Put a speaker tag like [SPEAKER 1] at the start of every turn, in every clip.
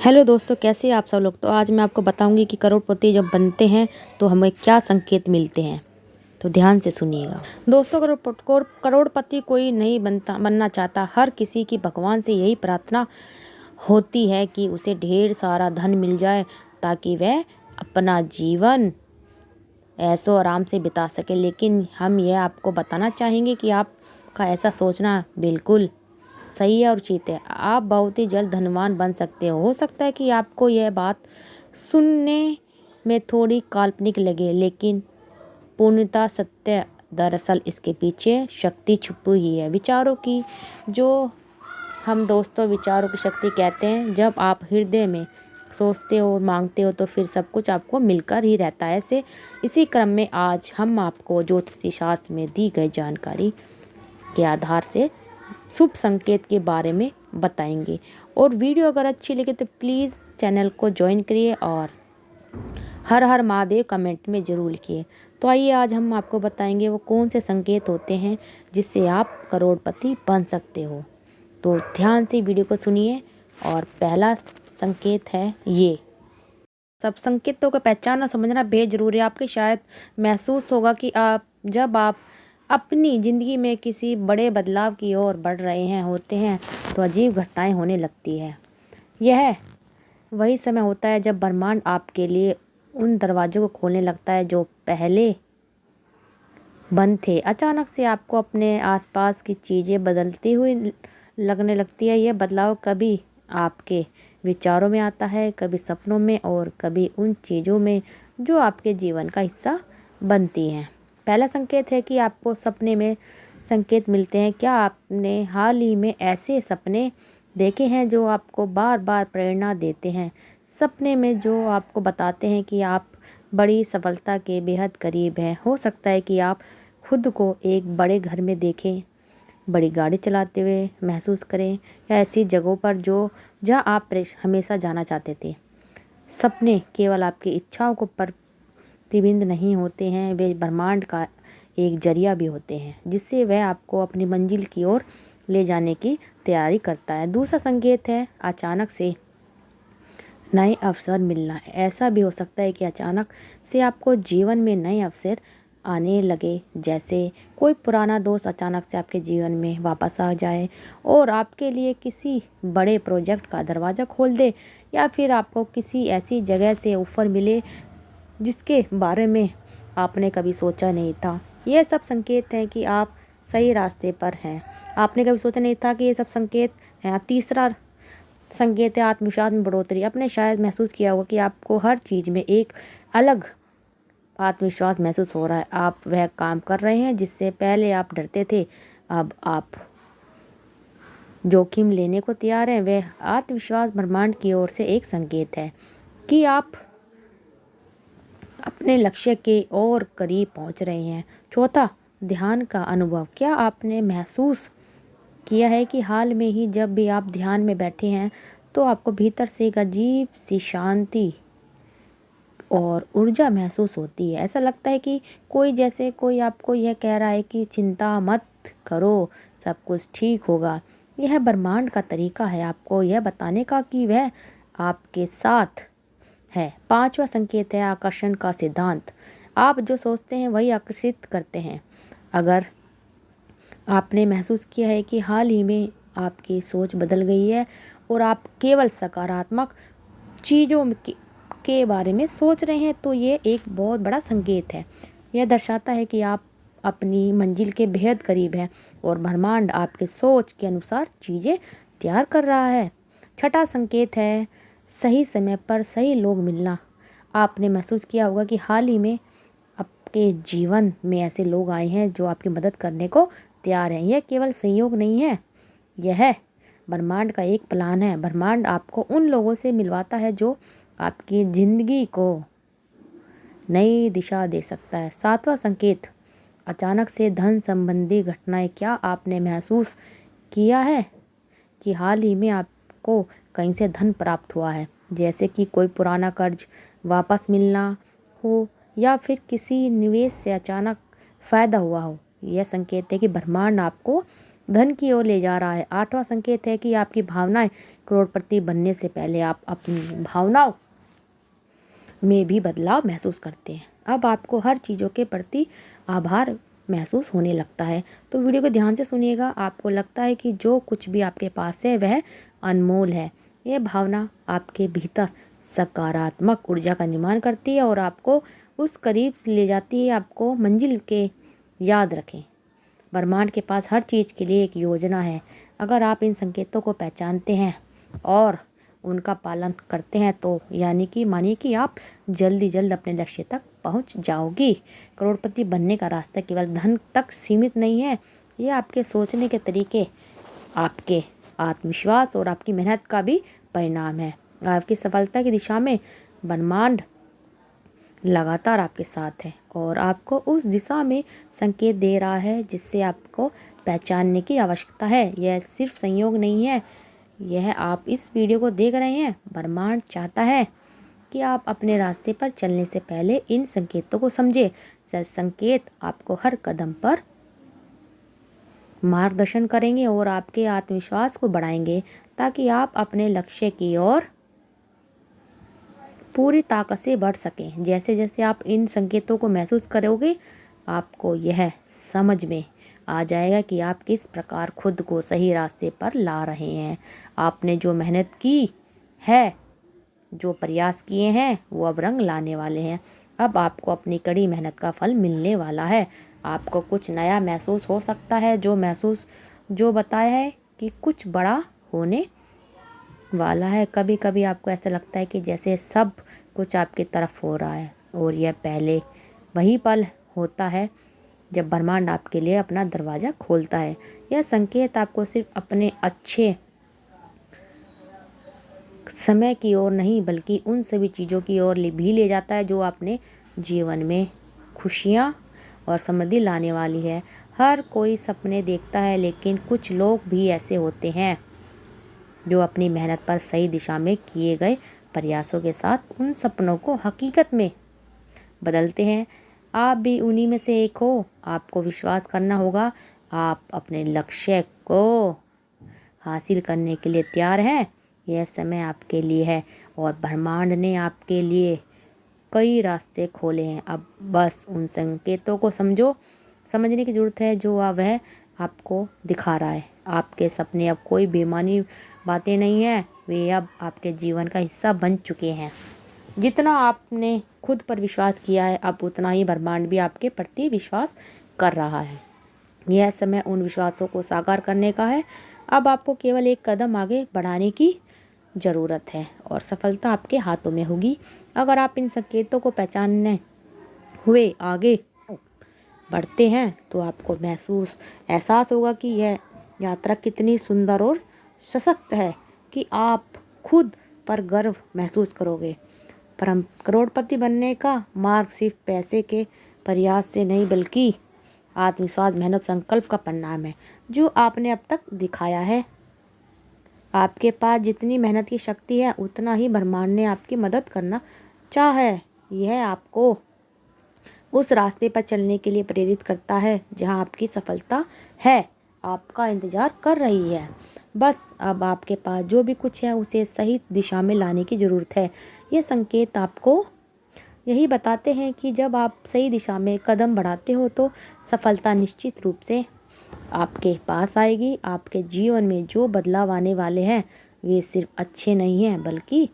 [SPEAKER 1] Hello दोस्तों, कैसे हैं आप सब लोग। तो आज मैं आपको बताऊंगी कि करोड़पति जब बनते हैं तो हमें क्या संकेत मिलते हैं। तो ध्यान से सुनिएगा दोस्तों। करोड़पति कोई नहीं बनना चाहता। हर किसी की भगवान से यही प्रार्थना होती है कि उसे ढेर सारा धन मिल जाए ताकि वह अपना जीवन ऐशो आराम से बिता सके। लेकिन हम यह आपको बताना चाहेंगे कि आपका ऐसा सोचना बिल्कुल सही है और उचित है। आप बहुत ही जल्द धनवान बन सकते हो सकता है कि आपको यह बात सुनने में थोड़ी काल्पनिक लगे, लेकिन पूर्णतः सत्य। दरअसल इसके पीछे शक्ति छुपी हुई है विचारों की, जो हम दोस्तों विचारों की शक्ति कहते हैं। जब आप हृदय में सोचते हो, मांगते हो, तो फिर सब कुछ आपको मिलकर ही रहता है। ऐसे इसी क्रम में आज हम आपको ज्योतिषी शास्त्र में दी गई जानकारी के आधार से शुभ संकेत के बारे में बताएंगे। और वीडियो अगर अच्छी लगे तो प्लीज़ चैनल को ज्वाइन करिए और हर हर महादेव कमेंट में ज़रूर लिखिए। तो आइए आज हम आपको बताएंगे वो कौन से संकेत होते हैं जिससे आप करोड़पति बन सकते हो। तो ध्यान से वीडियो को सुनिए। और पहला संकेत है ये। सब संकेतों को पहचानना समझना बेहद जरूरी है। आपके शायद महसूस होगा कि जब आप अपनी ज़िंदगी में किसी बड़े बदलाव की ओर बढ़ रहे हैं होते हैं तो अजीब घटनाएं होने लगती है। यह वही समय होता है जब ब्रह्मांड आपके लिए उन दरवाजों को खोलने लगता है जो पहले बंद थे। अचानक से आपको अपने आसपास की चीज़ें बदलती हुई लगने लगती है। यह बदलाव कभी आपके विचारों में आता है, कभी सपनों में और कभी उन चीज़ों में जो आपके जीवन का हिस्सा बनती हैं। पहला संकेत है कि आपको सपने में संकेत मिलते हैं। क्या आपने हाल ही में ऐसे सपने देखे हैं जो आपको बार बार प्रेरणा देते हैं? सपने में जो आपको बताते हैं कि आप बड़ी सफलता के बेहद करीब हैं। हो सकता है कि आप खुद को एक बड़े घर में देखें, बड़ी गाड़ी चलाते हुए महसूस करें, या ऐसी जगहों पर जहाँ आप हमेशा जाना चाहते थे। सपने केवल आपकी इच्छाओं को प्रतिबिंब नहीं होते हैं, वे ब्रह्मांड का एक जरिया भी होते हैं जिससे वह आपको अपनी मंजिल की ओर ले जाने की तैयारी करता है। दूसरा संकेत है अचानक से नए अवसर मिलना। ऐसा भी हो सकता है कि अचानक से आपको जीवन में नए अवसर आने लगे, जैसे कोई पुराना दोस्त अचानक से आपके जीवन में वापस आ जाए और आपके लिए किसी बड़े प्रोजेक्ट का दरवाज़ा खोल दे, या फिर आपको किसी ऐसी जगह से ऑफर मिले जिसके बारे में आपने कभी सोचा नहीं था। यह सब संकेत हैं कि आप सही रास्ते पर हैं। आपने कभी सोचा नहीं था कि ये सब संकेत हैं। तीसरा संकेत है आत्मविश्वास में बढ़ोतरी। आपने शायद महसूस किया होगा कि आपको हर चीज़ में एक अलग आत्मविश्वास महसूस हो रहा है। आप वह काम कर रहे हैं जिससे पहले आप डरते थे, अब आप जोखिम लेने को तैयार हैं। वह आत्मविश्वास ब्रह्मांड की ओर से एक संकेत है कि आप अपने लक्ष्य के और करीब पहुंच रहे हैं। चौथा, ध्यान का अनुभव। क्या आपने महसूस किया है कि हाल में ही जब भी आप ध्यान में बैठे हैं तो आपको भीतर से एक अजीब सी शांति और ऊर्जा महसूस होती है? ऐसा लगता है कि कोई आपको यह कह रहा है कि चिंता मत करो, सब कुछ ठीक होगा। यह ब्रह्मांड का तरीका है आपको यह बताने का कि वह आपके साथ है। पांचवा संकेत है आकर्षण का सिद्धांत। आप जो सोचते हैं वही आकर्षित करते हैं। अगर आपने महसूस किया है कि हाल ही में आपकी सोच बदल गई है और आप केवल सकारात्मक चीज़ों के बारे में सोच रहे हैं, तो ये एक बहुत बड़ा संकेत है। यह दर्शाता है कि आप अपनी मंजिल के बेहद करीब हैं और ब्रह्मांड आपके सोच के अनुसार चीज़ें तैयार कर रहा है। छठा संकेत है सही समय पर सही लोग मिलना। आपने महसूस किया होगा कि हाल ही में आपके जीवन में ऐसे लोग आए हैं जो आपकी मदद करने को तैयार हैं। यह केवल संयोग नहीं है, यह ब्रह्मांड का एक प्लान है। ब्रह्मांड आपको उन लोगों से मिलवाता है जो आपकी ज़िंदगी को नई दिशा दे सकता है। सातवां संकेत अचानक से धन संबंधी घटनाएं। क्या आपने महसूस किया है कि हाल ही में आपको कहीं से धन प्राप्त हुआ है, जैसे कि कोई पुराना कर्ज वापस मिलना हो या फिर किसी निवेश से अचानक फ़ायदा हुआ हो? यह संकेत है कि ब्रह्मांड आपको धन की ओर ले जा रहा है। 8वां संकेत है कि आपकी भावनाएं करोड़पति बनने से पहले आप अपनी भावनाओं में भी बदलाव महसूस करते हैं। अब आपको हर चीज़ों के प्रति आभार महसूस होने लगता है। तो वीडियो को ध्यान से सुनिएगा। आपको लगता है कि जो कुछ भी आपके पास है वह अनमोल है। यह भावना आपके भीतर सकारात्मक ऊर्जा का निर्माण करती है और आपको उस करीब ले जाती है। आपको मंजिल के याद रखें, ब्रह्मांड के पास हर चीज़ के लिए एक योजना है। अगर आप इन संकेतों को पहचानते हैं और उनका पालन करते हैं तो मानिए कि आप जल्दी जल्द अपने लक्ष्य तक पहुंच जाओगी। करोड़पति बनने का रास्ता केवल धन तक सीमित नहीं है। ये आपके सोचने के तरीके, आपके आत्मविश्वास और आपकी मेहनत का भी परिणाम है। आपकी सफलता की दिशा में ब्रह्मांड लगातार आपके साथ है और आपको उस दिशा में संकेत दे रहा है जिससे आपको पहचानने की आवश्यकता है। यह सिर्फ संयोग नहीं है, यह आप इस वीडियो को देख रहे हैं। ब्रह्मांड चाहता है कि आप अपने रास्ते पर चलने से पहले इन संकेतों को समझें। संकेत आपको हर कदम पर मार्गदर्शन करेंगे और आपके आत्मविश्वास को बढ़ाएंगे ताकि आप अपने लक्ष्य की ओर पूरी ताकत से बढ़ सकें। जैसे जैसे आप इन संकेतों को महसूस करोगे, आपको यह समझ में आ जाएगा कि आप किस प्रकार खुद को सही रास्ते पर ला रहे हैं। आपने जो मेहनत की है, जो प्रयास किए हैं, वो अब रंग लाने वाले हैं। अब आपको अपनी कड़ी मेहनत का फल मिलने वाला है। आपको कुछ नया महसूस हो सकता है, जो बताया है कि कुछ बड़ा होने वाला है। कभी कभी आपको ऐसा लगता है कि जैसे सब कुछ आपकी तरफ हो रहा है और यह पहले वही पल होता है जब ब्रह्मांड आपके लिए अपना दरवाज़ा खोलता है। यह संकेत आपको सिर्फ अपने अच्छे समय की ओर नहीं बल्कि उन सभी चीज़ों की ओर भी ले जाता है जो अपने जीवन में खुशियाँ और समृद्धि लाने वाली है। हर कोई सपने देखता है, लेकिन कुछ लोग भी ऐसे होते हैं जो अपनी मेहनत पर सही दिशा में किए गए प्रयासों के साथ उन सपनों को हकीकत में बदलते हैं। आप भी उन्हीं में से एक हो। आपको विश्वास करना होगा, आप अपने लक्ष्य को हासिल करने के लिए तैयार हैं। यह समय आपके लिए है और ब्रह्मांड ने आपके लिए कई रास्ते खोले हैं। अब बस उन संकेतों को समझने की ज़रूरत है जो वह आपको दिखा रहा है। आपके सपने अब कोई बेमानी बातें नहीं हैं, वे अब आपके जीवन का हिस्सा बन चुके हैं। जितना आपने खुद पर विश्वास किया है, अब उतना ही ब्रह्मांड भी आपके प्रति विश्वास कर रहा है। यह समय उन विश्वासों को साकार करने का है। अब आपको केवल एक कदम आगे बढ़ाने की ज़रूरत है और सफलता आपके हाथों में होगी। अगर आप इन संकेतों को पहचानने हुए आगे बढ़ते हैं तो आपको एहसास होगा कि यह यात्रा कितनी सुंदर और सशक्त है कि आप खुद पर गर्व महसूस करोगे। पर करोड़पति बनने का मार्ग सिर्फ पैसे के प्रयास से नहीं बल्कि आत्मविश्वास, मेहनत, संकल्प का परिणाम है जो आपने अब तक दिखाया है। आपके पास जितनी मेहनत की शक्ति है उतना ही ब्रह्मांड ने आपकी मदद करना चाहा है। यह आपको उस रास्ते पर चलने के लिए प्रेरित करता है जहां आपकी सफलता है आपका इंतज़ार कर रही है। बस अब आपके पास जो भी कुछ है उसे सही दिशा में लाने की ज़रूरत है। ये संकेत आपको यही बताते हैं कि जब आप सही दिशा में कदम बढ़ाते हो तो सफलता निश्चित रूप से आपके पास आएगी। आपके जीवन में जो बदलाव आने वाले हैं वे सिर्फ अच्छे नहीं हैं बल्कि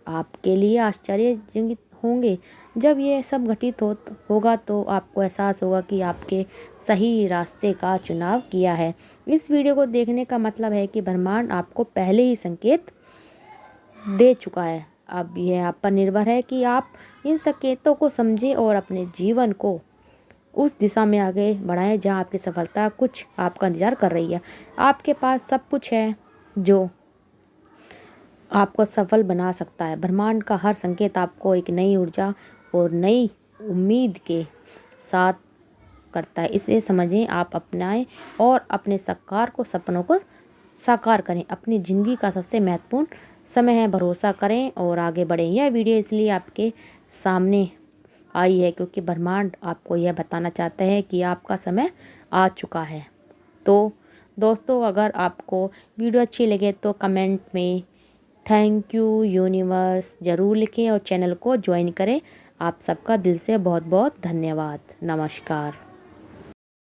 [SPEAKER 1] आपके लिए आश्चर्यजनक होंगे। जब ये सब घटित होगा तो आपको एहसास होगा कि आपके सही रास्ते का चुनाव किया है। इस वीडियो को देखने का मतलब है कि ब्रह्मांड आपको पहले ही संकेत दे चुका है। अब यह आप पर निर्भर है कि आप इन संकेतों को समझें और अपने जीवन को उस दिशा में आगे बढ़ाएं जहां आपकी सफलता कुछ आपका इंतजार कर रही है। आपके पास सब कुछ है जो आपको सफल बना सकता है। ब्रह्मांड का हर संकेत आपको एक नई ऊर्जा और नई उम्मीद के साथ करता है। इसे समझें, आप अपनाएं और अपने सपनों को साकार करें। अपनी ज़िंदगी का सबसे महत्वपूर्ण समय है। भरोसा करें और आगे बढ़ें। यह वीडियो इसलिए आपके सामने आई है क्योंकि ब्रह्मांड आपको यह बताना चाहता है कि आपका समय आ चुका है। तो दोस्तों अगर आपको वीडियो अच्छी लगे तो कमेंट में थैंक यू यूनिवर्स ज़रूर लिखें और चैनल को ज्वाइन करें। आप सबका दिल से बहुत बहुत धन्यवाद। नमस्कार।